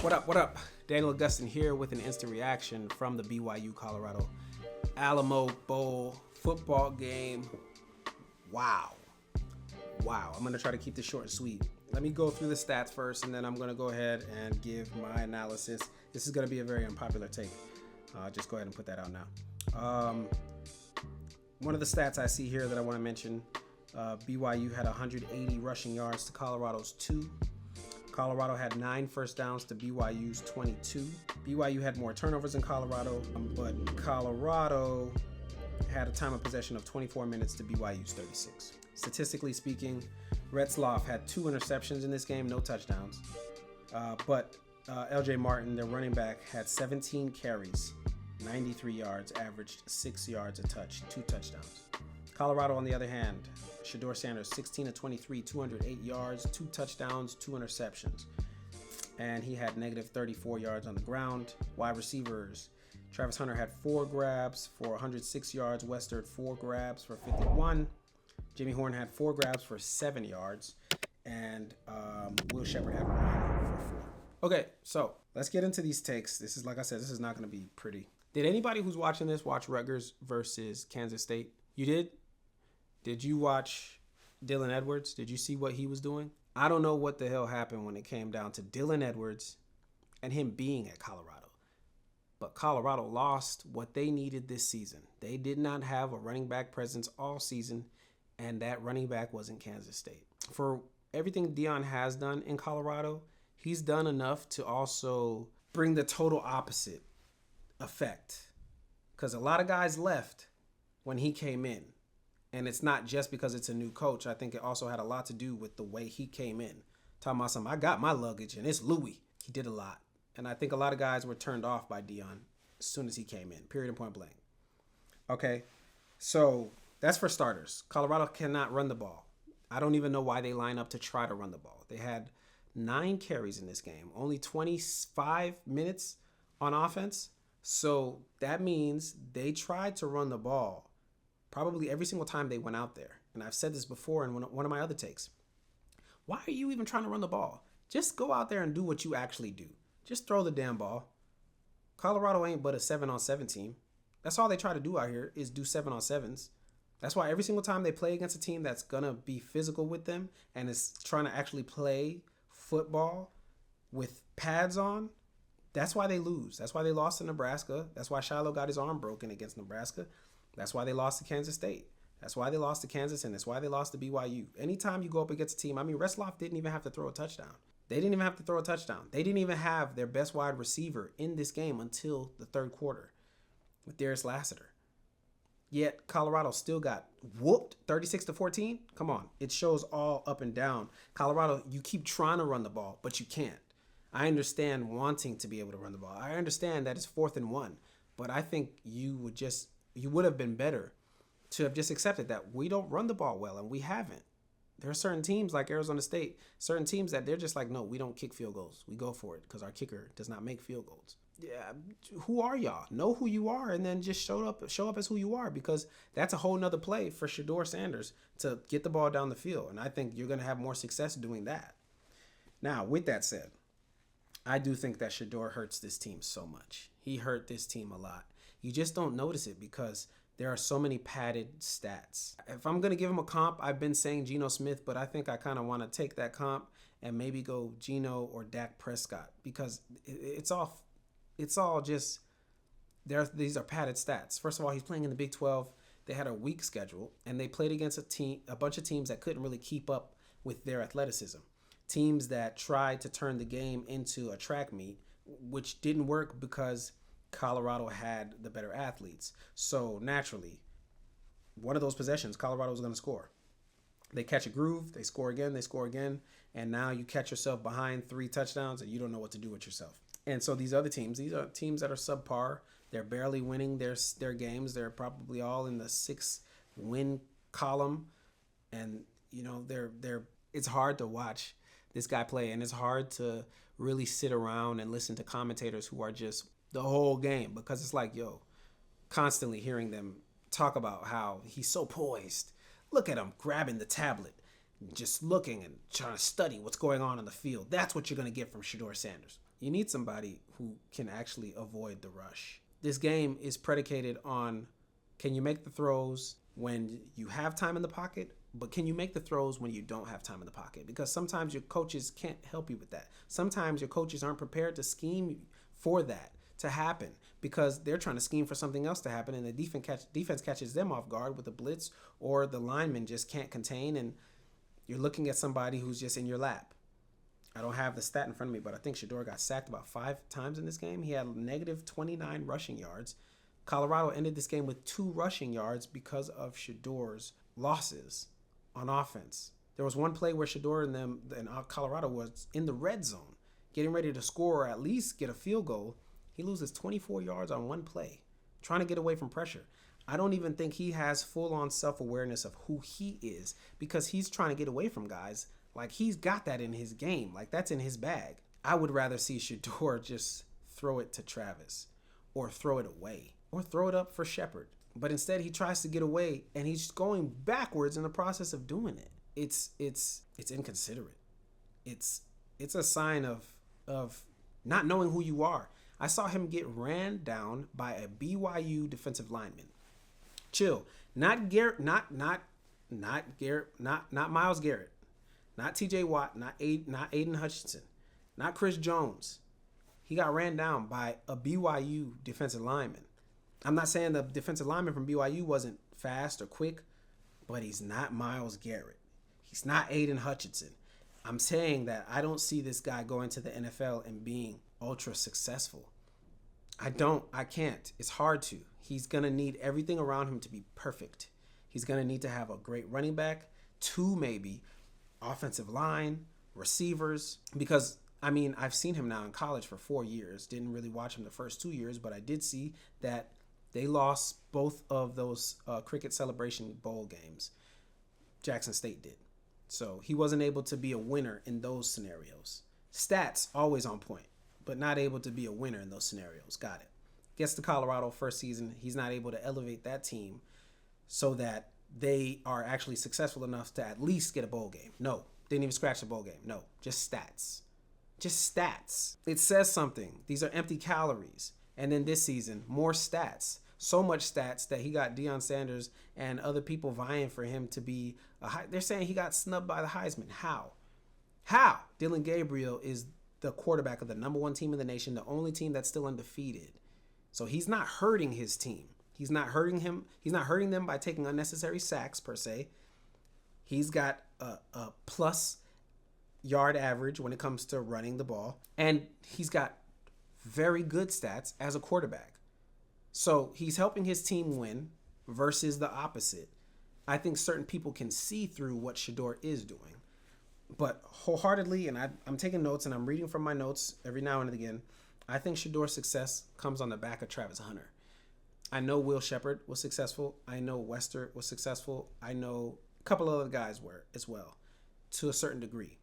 What up, what up? Daniel Augustin here with an instant reaction from the BYU Colorado Alamo Bowl football game. Wow. I'm going to try to keep this short and sweet. Let me go through the stats first, and then I'm going to go ahead and give my analysis. This is going to be a very unpopular take. Just go ahead and put that out now. One of the stats I see here that I want to mention, BYU had 180 rushing yards to Colorado's 2. Colorado had 9 first downs to BYU's 22. BYU had more turnovers than Colorado, but Colorado had a time of possession of 24 minutes to BYU's 36. Statistically speaking, Retzloff had 2 interceptions in this game, no touchdowns. But LJ Martin, their running back, had 17 carries, 93 yards, averaged 6 yards a touch, 2 touchdowns. Colorado, on the other hand, Shedeur Sanders, 16 of 23, 208 yards, 2 touchdowns, 2 interceptions. And he had negative 34 yards on the ground. Wide receivers, Travis Hunter had 4 grabs for 106 yards. Westerd, 4 grabs for 51. Jimmy Horn had 4 grabs for 7 yards. And Will Shepherd had 1 for 4. Okay, so let's get into these takes. This is, like I said, this is not going to be pretty. Did anybody who's watching this watch Rutgers versus Kansas State? You did? Did you watch Dylan Edwards? Did you see what he was doing? I don't know what the hell happened when it came down to Dylan Edwards and him being at Colorado. But Colorado lost what they needed this season. They did not have a running back presence all season, and that running back was in Kansas State. For everything Deion has done in Colorado, he's done enough to also bring the total opposite effect. Because a lot of guys left when he came in. And it's not just because it's a new coach. I think it also had a lot to do with the way he came in. Talking about something, I got my luggage and it's Louis. He did a lot. And I think a lot of guys were turned off by Deion as soon as he came in, period and point blank. Okay, so that's for starters. Colorado cannot run the ball. I don't even know why they line up to try to run the ball. They had 9 carries in this game, only 25 minutes on offense. So that means they tried to run the ball probably every single time they went out there. And I've said this before in one of my other takes. Why are you even trying to run the ball? Just go out there and do what you actually do. Just throw the damn ball. Colorado ain't but a 7-on-7 team. That's all they try to do out here is do 7-on-7s. That's why every single time they play against a team that's going to be physical with them and is trying to actually play football with pads on, that's why they lose. That's why they lost to Nebraska. That's why Shiloh got his arm broken against Nebraska. That's why they lost to Kansas State. That's why they lost to Kansas, and that's why they lost to BYU. Anytime you go up against a team, Retzloff didn't even have to throw a touchdown. They didn't even have to throw a touchdown. They didn't even have their best wide receiver in this game until the third quarter with Darius Lassiter. Yet Colorado still got whooped 36-14. Come on. It shows all up and down. Colorado, you keep trying to run the ball, but you can't. I understand wanting to be able to run the ball. I understand that it's 4th and 1, but I think you would have been better to have just accepted that we don't run the ball well, and we haven't. There are certain teams like Arizona State, certain teams that they're just like, no, we don't kick field goals. We go for it because our kicker does not make field goals. Yeah, who are y'all? Know who you are, and then just show up as who you are, because that's a whole nother play for Shedeur Sanders to get the ball down the field, and I think you're going to have more success doing that. Now, with that said, I do think that Shedeur hurts this team so much. He hurt this team a lot. You just don't notice it because there are so many padded stats. If I'm going to give him a comp, I've been saying Geno Smith, but I think I kind of want to take that comp and maybe go Geno or Dak Prescott, because it's all just, these are padded stats. First of all, he's playing in the Big 12. They had a weak schedule, and they played against a bunch of teams that couldn't really keep up with their athleticism. Teams that tried to turn the game into a track meet, which didn't work because Colorado had the better athletes. So naturally, one of those possessions, Colorado was going to score. They catch a groove, they score again, and now you catch yourself behind 3 touchdowns and you don't know what to do with yourself. And so these other teams, these are teams that are subpar. They're barely winning their games. They're probably all in the 6-win column, and it's hard to watch this guy play, and it's hard to really sit around and listen to commentators who are just the whole game, because it's like, constantly hearing them talk about how he's so poised. Look at him grabbing the tablet, just looking and trying to study what's going on the field. That's what you're going to get from Shedeur Sanders. You need somebody who can actually avoid the rush. This game is predicated on, can you make the throws when you have time in the pocket, but can you make the throws when you don't have time in the pocket? Because sometimes your coaches can't help you with that. Sometimes your coaches aren't prepared to scheme for that to happen because they're trying to scheme for something else to happen, and the defense catches them off guard with a blitz, or the lineman just can't contain, and you're looking at somebody who's just in your lap. I don't have the stat in front of me, but I think Shedeur got sacked about 5 times in this game. He had negative 29 rushing yards. Colorado ended this game with 2 rushing yards because of Shedeur's losses on offense. There was one play where Shedeur and Colorado was in the red zone, getting ready to score or at least get a field goal. He loses 24 yards on one play, trying to get away from pressure. I don't even think he has full-on self-awareness of who he is because he's trying to get away from guys. Like, he's got that in his game. Like, that's in his bag. I would rather see Shedeur just throw it to Travis or throw it away or throw it up for Shepard. But instead, he tries to get away, and he's going backwards in the process of doing it. It's inconsiderate. It's a sign of not knowing who you are. I saw him get ran down by a BYU defensive lineman. Chill. Not Garrett. Not Garrett. Not Myles Garrett. Not T.J. Watt. Not Aiden Hutchinson. Not Chris Jones. He got ran down by a BYU defensive lineman. I'm not saying the defensive lineman from BYU wasn't fast or quick, but he's not Myles Garrett. He's not Aiden Hutchinson. I'm saying that I don't see this guy going to the NFL and being ultra successful. I can't. It's hard to. He's going to need everything around him to be perfect. He's going to need to have a great running back, 2 maybe, offensive line, receivers, because I've seen him now in college for 4 years. Didn't really watch him the first 2 years, but I did see that they lost both of those Cricket Celebration Bowl games. Jackson State did. So he wasn't able to be a winner in those scenarios. Stats, always on point, but not able to be a winner in those scenarios. Got it. Gets to Colorado first season. He's not able to elevate that team so that they are actually successful enough to at least get a bowl game. No, didn't even scratch the bowl game. No, just stats. Just stats. It says something. These are empty calories. And then this season, more stats. So much stats that he got Deion Sanders and other people vying for him to be they're saying he got snubbed by the Heisman. How? Dylan Gabriel is the quarterback of the number 1 team in the nation, the only team that's still undefeated. So he's not hurting his team. He's not hurting him. He's not hurting them by taking unnecessary sacks per se. He's got a plus yard average when it comes to running the ball, and he's got very good stats as a quarterback. So he's helping his team win versus the opposite. I think certain people can see through what Shedeur is doing. But wholeheartedly, and I'm taking notes and I'm reading from my notes every now and again, I think Shedeur's success comes on the back of Travis Hunter. I know Will Shepard was successful. I know Wester was successful. I know a couple other guys were as well, to a certain degree.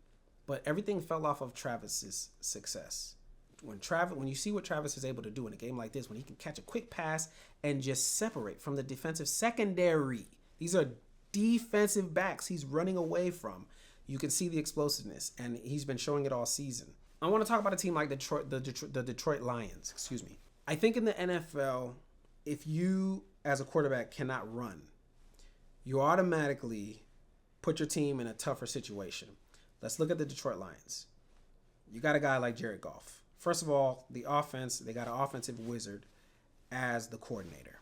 But everything fell off of Travis's success. When you see what Travis is able to do in a game like this, when he can catch a quick pass and just separate from the defensive secondary. These are defensive backs he's running away from. You can see the explosiveness, and he's been showing it all season. I want to talk about a team like the Detroit Lions. I think in the NFL, if you, as a quarterback, cannot run, you automatically put your team in a tougher situation. Let's look at the Detroit Lions. You got a guy like Jared Goff. First of all, the offense, they got an offensive wizard as the coordinator.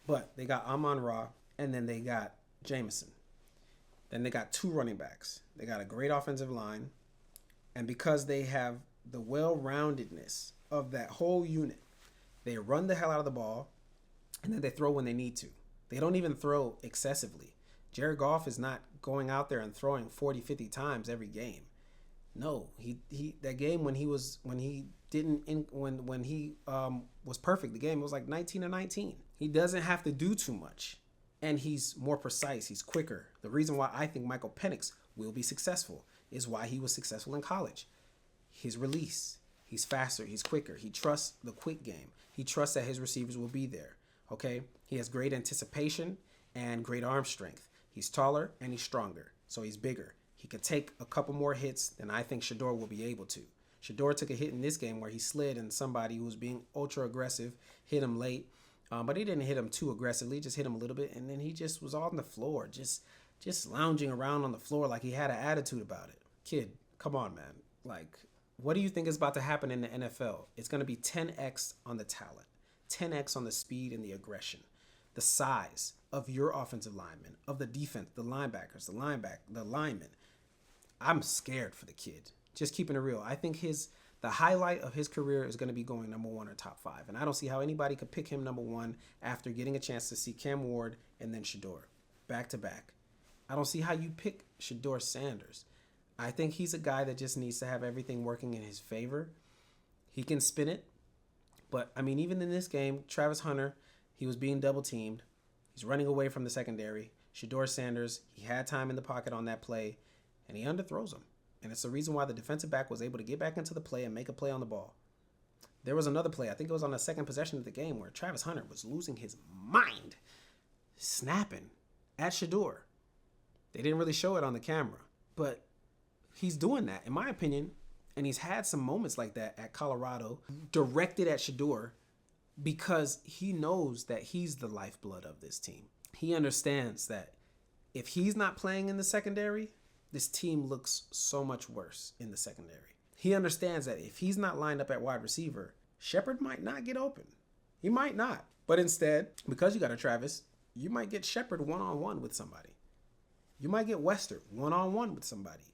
But they got Amon-Ra, and then they got Jameson. Then they got 2 running backs. They got a great offensive line. And because they have the well-roundedness of that whole unit, they run the hell out of the ball, and then they throw when they need to. They don't even throw excessively. Jared Goff is not going out there and throwing 40, 50 times every game. No, that game when he was perfect, the game was like 19-19. He doesn't have to do too much, and he's more precise. He's quicker. The reason why I think Michael Penix will be successful is why he was successful in college. His release, he's faster, he's quicker. He trusts the quick game. He trusts that his receivers will be there. Okay, he has great anticipation and great arm strength. He's taller and he's stronger, so he's bigger. He could take a couple more hits than I think Shedeur will be able to. Shedeur took a hit in this game where he slid and somebody who was being ultra aggressive hit him late. But he didn't hit him too aggressively, just hit him a little bit. And then he just was on the floor, just lounging around on the floor like he had an attitude about it. Kid, come on, man. Like, what do you think is about to happen in the NFL? It's going to be 10x on the talent, 10x on the speed and the aggression, the size of your offensive linemen, of the defense, the linebackers, the linemen. I'm scared for the kid. Just keeping it real. I think the highlight of his career is going to be going number 1 or top 5. And I don't see how anybody could pick him number 1 after getting a chance to see Cam Ward and then Shedeur back to back. I don't see how you pick Shedeur Sanders. I think he's a guy that just needs to have everything working in his favor. He can spin it. But, I mean, even in this game, Travis Hunter, he was being double teamed. He's running away from the secondary. Shedeur Sanders, he had time in the pocket on that play, and he underthrows him. And it's the reason why the defensive back was able to get back into the play and make a play on the ball. There was another play, I think it was on the second possession of the game, where Travis Hunter was losing his mind, snapping at Shedeur. They didn't really show it on the camera, but he's doing that, in my opinion, and he's had some moments like that at Colorado, directed at Shedeur, because he knows that he's the lifeblood of this team. He understands that if he's not playing in the secondary, this team looks so much worse in the secondary. He understands that if he's not lined up at wide receiver, Shepard might not get open. He might not. But instead, because you got a Travis, you might get Shepard one-on-one with somebody. You might get Wester one-on-one with somebody.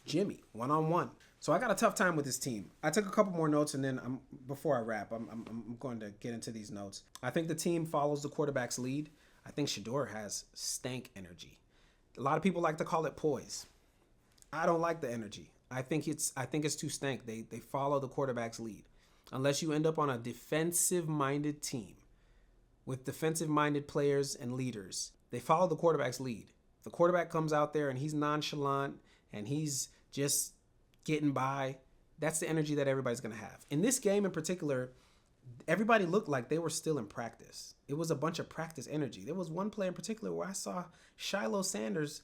Jimmy one-on-one. So I got a tough time with this team. I took a couple more notes, and then before I wrap, I'm going to get into these notes. I think the team follows the quarterback's lead. I think Shedeur has stank energy. A lot of people like to call it poise. I don't like the energy. I think it's too stank. They follow the quarterback's lead. Unless you end up on a defensive-minded team with defensive-minded players and leaders, they follow the quarterback's lead. The quarterback comes out there and he's nonchalant and he's just getting by. That's the energy that everybody's going to have. In this game in particular, everybody looked like they were still in practice. It was a bunch of practice energy. There was one play in particular where I saw Shiloh Sanders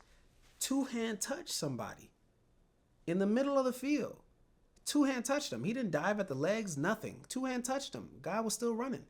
two-hand touch somebody in the middle of the field. Two-hand touched him. He didn't dive at the legs, nothing. Two-hand touched him. Guy was still running.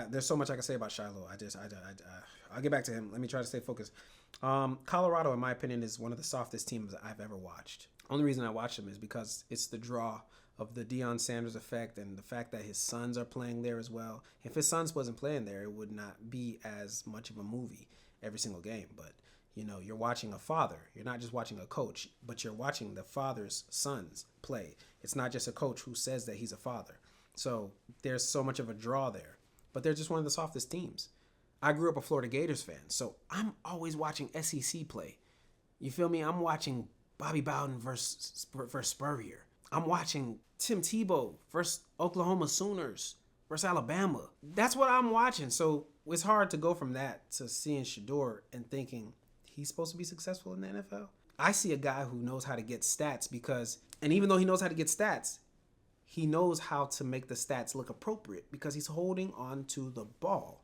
There's so much I can say about Shiloh. I'll get back to him. Let me try to stay focused. Colorado, in my opinion, is one of the softest teams I've ever watched. Only reason I watch them is because it's the draw of the Deion Sanders effect and the fact that his sons are playing there as well. If his sons wasn't playing there, it would not be as much of a movie every single game. But, you know, you're watching a father. You're not just watching a coach, but you're watching the father's sons play. It's not just a coach who says that he's a father. So there's so much of a draw there. But they're just one of the softest teams. I grew up a Florida Gators fan, so I'm always watching SEC play. You feel me? I'm watching Bobby Bowden versus Spurrier. I'm watching Tim Tebow versus Oklahoma Sooners versus Alabama. That's what I'm watching. So it's hard to go from that to seeing Shedeur and thinking he's supposed to be successful in the NFL. I see a guy who knows how to get stats and even though he knows how to get stats, he knows how to make the stats look appropriate because he's holding on to the ball.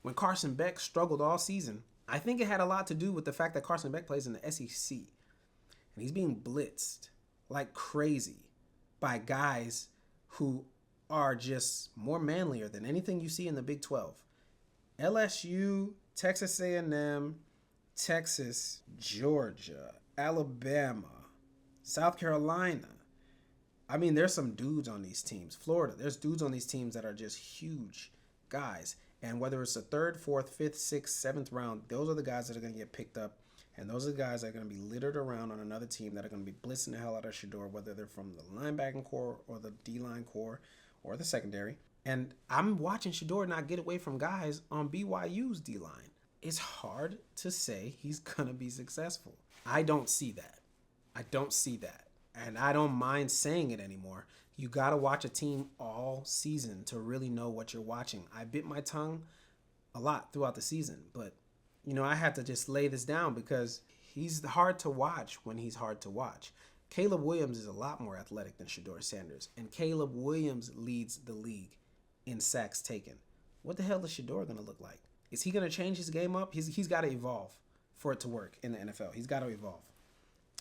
When Carson Beck struggled all season, I think it had a lot to do with the fact that Carson Beck plays in the SEC. And he's being blitzed like crazy by guys who are just more manlier than anything you see in the Big 12. LSU, Texas A&M, Texas, Georgia, Alabama, South Carolina. I mean, there's some dudes on these teams. Florida, there's dudes on these teams that are just huge guys. And whether it's the 3rd, 4th, 5th, 6th, 7th round, those are the guys that are going to get picked up. And those are the guys that are going to be littered around on another team that are going to be blitzing the hell out of Shedeur, whether they're from the linebacking core or the D-line core or the secondary. And I'm watching Shedeur not get away from guys on BYU's D-line. It's hard to say he's going to be successful. I don't see that. And I don't mind saying it anymore. You got to watch a team all season to really know what you're watching. I bit my tongue a lot throughout the season, but you know, I had to just lay this down because he's hard to watch when he's hard to watch. Caleb Williams is a lot more athletic than Shedeur Sanders, and Caleb Williams leads the league in sacks taken. What the hell is Shedeur going to look like? Is he going to change his game up? He's got to evolve for it to work in the NFL. He's got to evolve.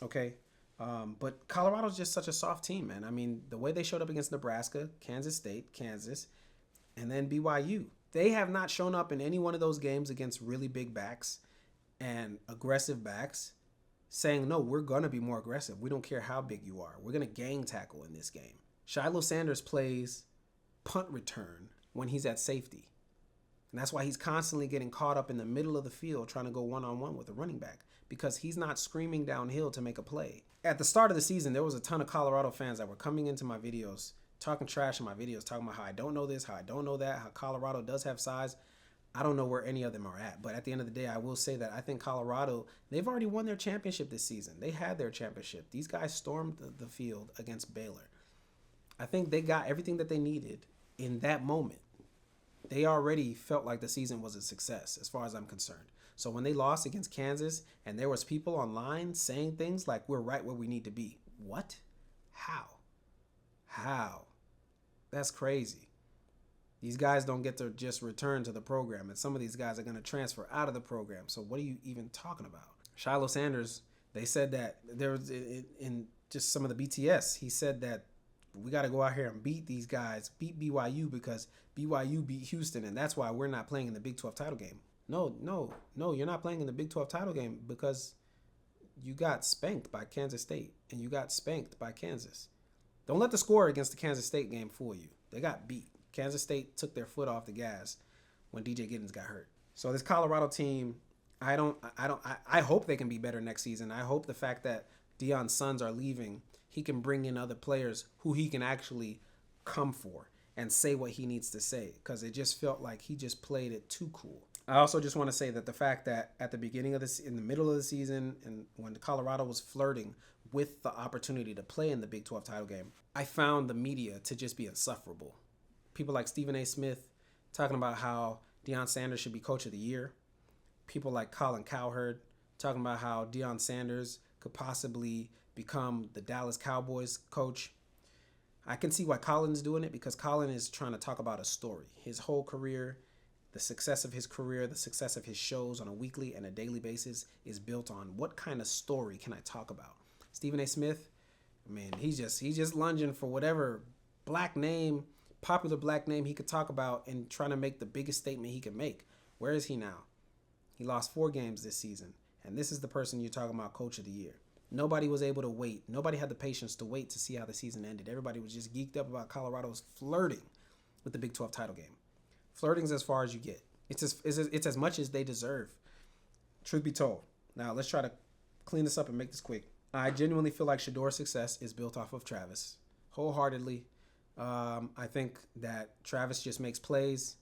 Okay? But Colorado's just such a soft team, man. I mean, the way they showed up against Nebraska, Kansas State, Kansas, and then BYU, they have not shown up in any one of those games against really big backs and aggressive backs saying, no, we're going to be more aggressive. We don't care how big you are. We're going to gang tackle in this game. Shiloh Sanders plays punt return when he's at safety. And that's why he's constantly getting caught up in the middle of the field trying to go one-on-one with a running back, because he's not screaming downhill to make a play. At the start of the season, there was a ton of Colorado fans that were coming into my videos, talking trash in my videos, talking about how I don't know this, how I don't know that, how Colorado does have size. I don't know where any of them are at. But at the end of the day, I will say that I think Colorado, they've already won their championship this season. They had their championship. These guys stormed the field against Baylor. I think they got everything that they needed in that moment. They already felt like the season was a success as far as I'm concerned. So when they lost against Kansas and there was people online saying things like, we're right where we need to be. What? How? That's crazy. These guys don't get to just return to the program, and some of these guys are going to transfer out of the program. So what are you even talking about? Shiloh Sanders, they said that there was in just some of the BTS, he said that we got to go out here and beat these guys, beat BYU because BYU beat Houston, and that's why we're not playing in the Big 12 title game. No, you're not playing in the Big 12 title game because you got spanked by Kansas State, and you got spanked by Kansas. Don't let the score against the Kansas State game fool you. They got beat. Kansas State took their foot off the gas when DJ Giddens got hurt. So this Colorado team, I hope they can be better next season. I hope the fact that Deion's sons are leaving, he can bring in other players who he can actually come for and say what he needs to say, because it just felt like he just played it too cool. I also just want to say that the fact that at the beginning of this, in the middle of the season, and when Colorado was flirting with the opportunity to play in the Big 12 title game, I found the media to just be insufferable. People like Stephen A. Smith talking about how Deion Sanders should be coach of the year. People like Colin Cowherd talking about how Deion Sanders could possibly become the Dallas Cowboys coach. I can see why Colin's doing it, because Colin is trying to talk about a story. His whole career, the success of his career, the success of his shows on a weekly and a daily basis is built on what kind of story can I talk about. Stephen A. Smith, man, he's just lunging for whatever popular black name he could talk about and trying to make the biggest statement he can make. Where is he now? He lost 4 games this season, and this is the person you're talking about coach of the year. Nobody was able to wait. Nobody had the patience to wait to see how the season ended. Everybody was just geeked up about Colorado's flirting with the Big 12 title game. Flirting's as far as you get. It's as much as they deserve, truth be told. Now, let's try to clean this up and make this quick. I genuinely feel like Shedeur's success is built off of Travis, wholeheartedly. I think that Travis just makes plays.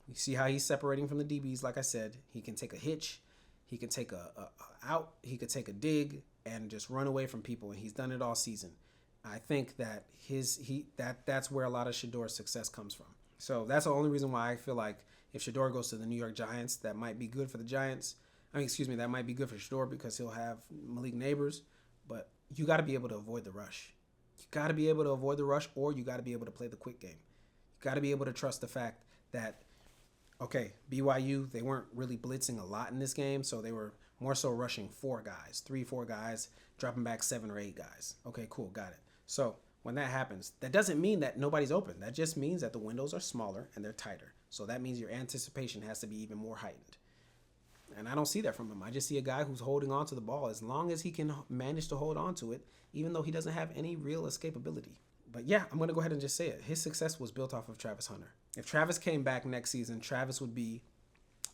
You see how he's separating from the DBs. Like I said, he can take a hitch, he can take a out, he could take a dig and just run away from people, and he's done it all season. I think that that's where a lot of Shedeur's success comes from. So that's the only reason why I feel like if Shedeur goes to the New York Giants, that might be good for the Giants. That might be good for Shedeur because he'll have Malik Neighbors. But you got to be able to avoid the rush. You got to be able to avoid the rush, or you got to be able to play the quick game. You got to be able to trust the fact that, okay, BYU, they weren't really blitzing a lot in this game, so they were more so rushing 4 guys, dropping back 7 or 8 guys. Okay, cool, got it. So when that happens, that doesn't mean that nobody's open. That just means that the windows are smaller and they're tighter. So that means your anticipation has to be even more heightened. And I don't see that from him. I just see a guy who's holding on to the ball as long as he can manage to hold on to it, even though he doesn't have any real escapability. But yeah, I'm going to go ahead and just say it. His success was built off of Travis Hunter. If Travis came back next season, Travis would be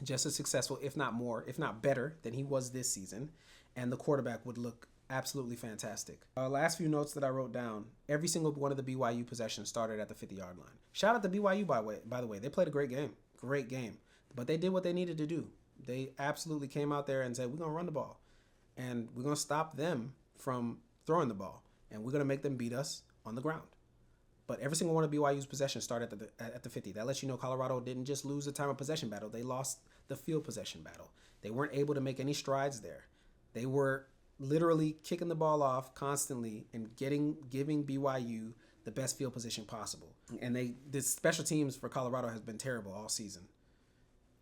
just as successful, if not more, if not better than he was this season. And the quarterback would look absolutely fantastic. Last few notes that I wrote down. Every single one of the BYU possessions started at the 50-yard line. Shout out to BYU, by the way. They played a great game. Great game. But they did what they needed to do. They absolutely came out there and said, we're going to run the ball. And we're going to stop them from throwing the ball. And we're going to make them beat us on the ground. But every single one of BYU's possessions started at the 50. That lets you know Colorado didn't just lose the time of possession battle. They lost the field possession battle. They weren't able to make any strides there. They were literally kicking the ball off constantly and giving BYU the best field position possible. And the special teams for Colorado has been terrible all season.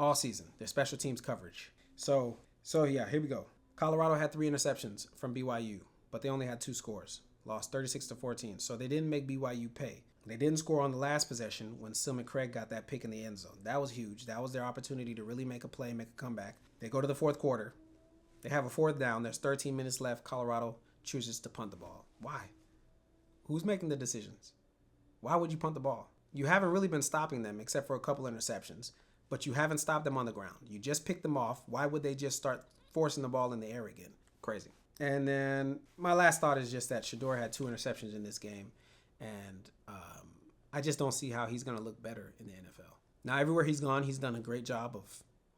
All season. Their special teams coverage. So yeah, here we go. Colorado had 3 interceptions from BYU. but they only had 2 scores. Lost 36-14. So they didn't make BYU pay. They didn't score on the last possession when Silman Craig got that pick in the end zone. That was huge. That was their opportunity to really make a play, make a comeback. They go to the fourth quarter. They have a 4th down. There's 13 minutes left. Colorado chooses to punt the ball. Why? Who's making the decisions? Why would you punt the ball? You haven't really been stopping them except for a couple interceptions, but you haven't stopped them on the ground. You just picked them off. Why would they just start forcing the ball in the air again? Crazy. And then my last thought is just that Shedeur had 2 interceptions in this game, and I just don't see how he's going to look better in the NFL. Now, everywhere he's gone, he's done a great job of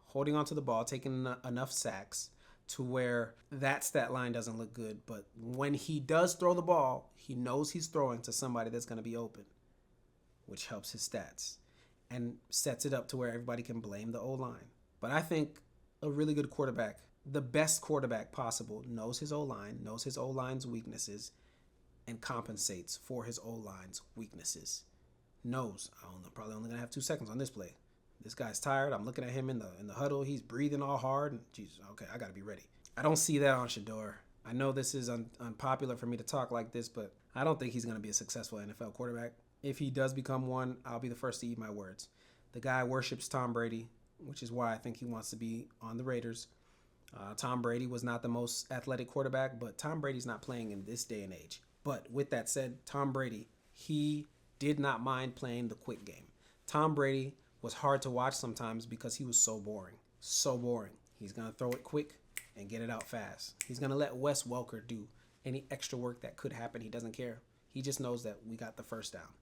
holding onto the ball, taking enough sacks to where that stat line doesn't look good. But when he does throw the ball, he knows he's throwing to somebody that's going to be open, which helps his stats and sets it up to where everybody can blame the O-line. But I think a really good quarterback, the best quarterback possible, knows his O-line, knows his O-line's weaknesses, and compensates for his O-line's weaknesses. Knows, I'm probably only going to have 2 seconds on this play. This guy's tired. I'm looking at him in the huddle. He's breathing all hard. And Jesus, okay, I got to be ready. I don't see that on Shedeur. I know this is unpopular for me to talk like this, but I don't think he's going to be a successful NFL quarterback. If he does become one, I'll be the first to eat my words. The guy worships Tom Brady, which is why I think he wants to be on the Raiders. Tom Brady was not the most athletic quarterback, but Tom Brady's not playing in this day and age. But with that said, Tom Brady, he did not mind playing the quick game. Tom Brady was hard to watch sometimes because he was so boring. So boring. He's going to throw it quick and get it out fast. He's going to let Wes Welker do any extra work that could happen. He doesn't care. He just knows that we got the first down.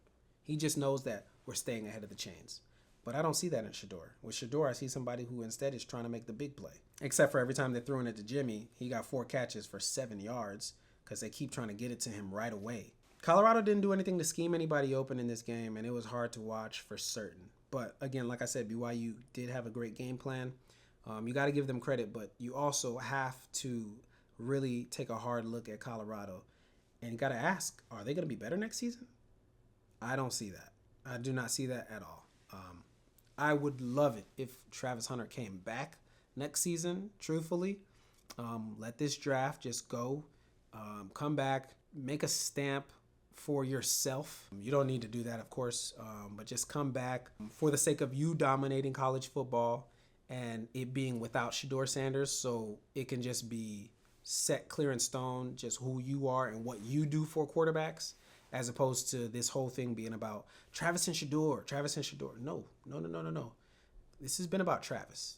He just knows that we're staying ahead of the chains. But I don't see that in Shedeur. With Shedeur, I see somebody who instead is trying to make the big play. Except for every time they're throwing it to Jimmy, he got 4 catches for 7 yards because they keep trying to get it to him right away. Colorado didn't do anything to scheme anybody open in this game, and it was hard to watch for certain. But again, like I said, BYU did have a great game plan. You got to give them credit, but you also have to really take a hard look at Colorado. And you got to ask, are they going to be better next season? I don't see that. I do not see that at all. I would love it if Travis Hunter came back next season, truthfully. Let this draft just go. Come back, make a stamp for yourself. You don't need to do that, of course, but just come back for the sake of you dominating college football and it being without Shedeur Sanders, so it can just be set clear in stone, just who you are and what you do for quarterbacks, as opposed to this whole thing being about Travis and Shedeur. No. This has been about Travis.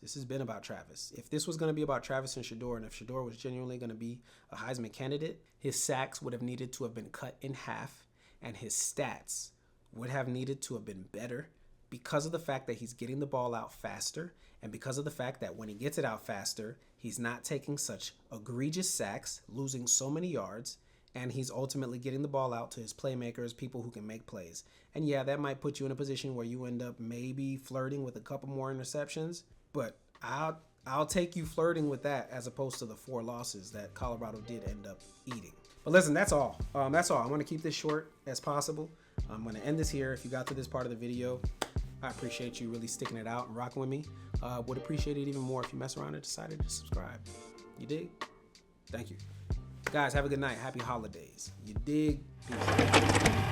If this was going to be about Travis and Shedeur, and if Shedeur was genuinely going to be a Heisman candidate, his sacks would have needed to have been cut in half, and his stats would have needed to have been better because of the fact that he's getting the ball out faster, and because of the fact that when he gets it out faster, he's not taking such egregious sacks, losing so many yards, and he's ultimately getting the ball out to his playmakers, people who can make plays. And yeah, that might put you in a position where you end up maybe flirting with a couple more interceptions, but I'll take you flirting with that as opposed to the 4 losses that Colorado did end up eating. But listen, that's all. I'm going to keep this short as possible. I'm going to end this here. If you got to this part of the video, I appreciate you really sticking it out and rocking with me. Would appreciate it even more if you mess around and decided to subscribe. You dig? Thank you. Guys, have a good night. Happy holidays. You dig? Peace.